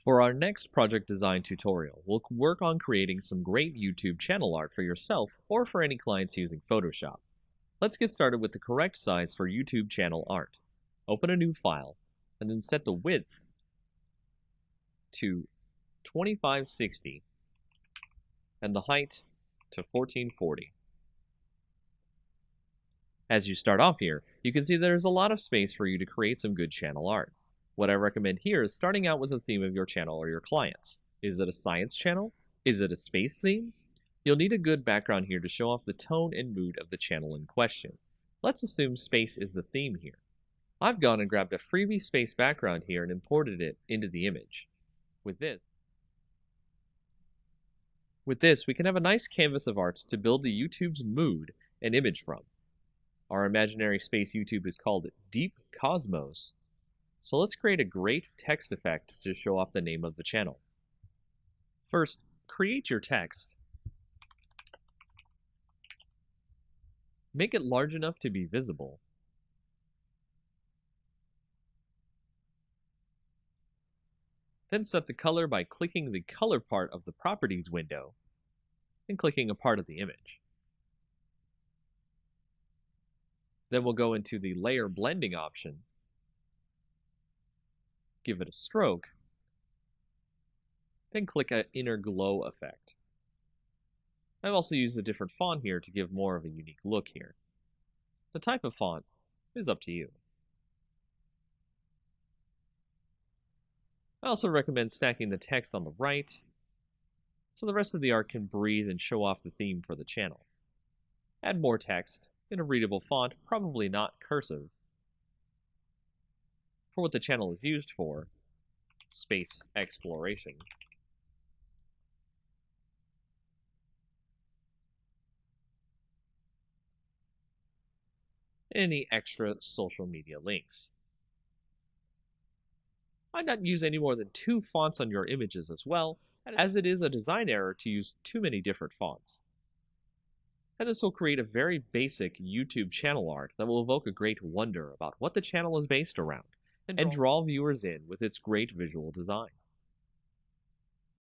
For our next project design tutorial, we'll work on creating some great YouTube channel art for yourself or for any clients using Photoshop. Let's get started with the correct size for YouTube channel art. Open a new file, and then set the width to 2560 and the height to 1440. As you start off here, you can see there's a lot of space for you to create some good channel art. What I recommend here is starting out with the theme of your channel or your clients. Is it a science channel? Is it a space theme? You'll need a good background here to show off the tone and mood of the channel in question. Let's assume space is the theme here. I've gone and grabbed a freebie space background here and imported it into the image. With this, we can have a nice canvas of art to build the YouTube's mood and image from. Our imaginary space YouTube is called Deep Cosmos. So let's create a great text effect to show off the name of the channel. First, create your text. Make it large enough to be visible. Then set the color by clicking the color part of the properties window and clicking a part of the image. Then we'll go into the layer blending option, give it a stroke, then click an inner glow effect. I've also used a different font here to give more of a unique look here. The type of font is up to you. I also recommend stacking the text on the right so the rest of the art can breathe and show off the theme for the channel. Add more text in a readable font, probably not cursive, for what the channel is used for, space exploration. Any extra social media links. I'd not use any more than 2 fonts on your images as well, as it is a design error to use too many different fonts. And this will create a very basic YouTube channel art that will evoke a great wonder about what the channel is based around and draw viewers in with its great visual design.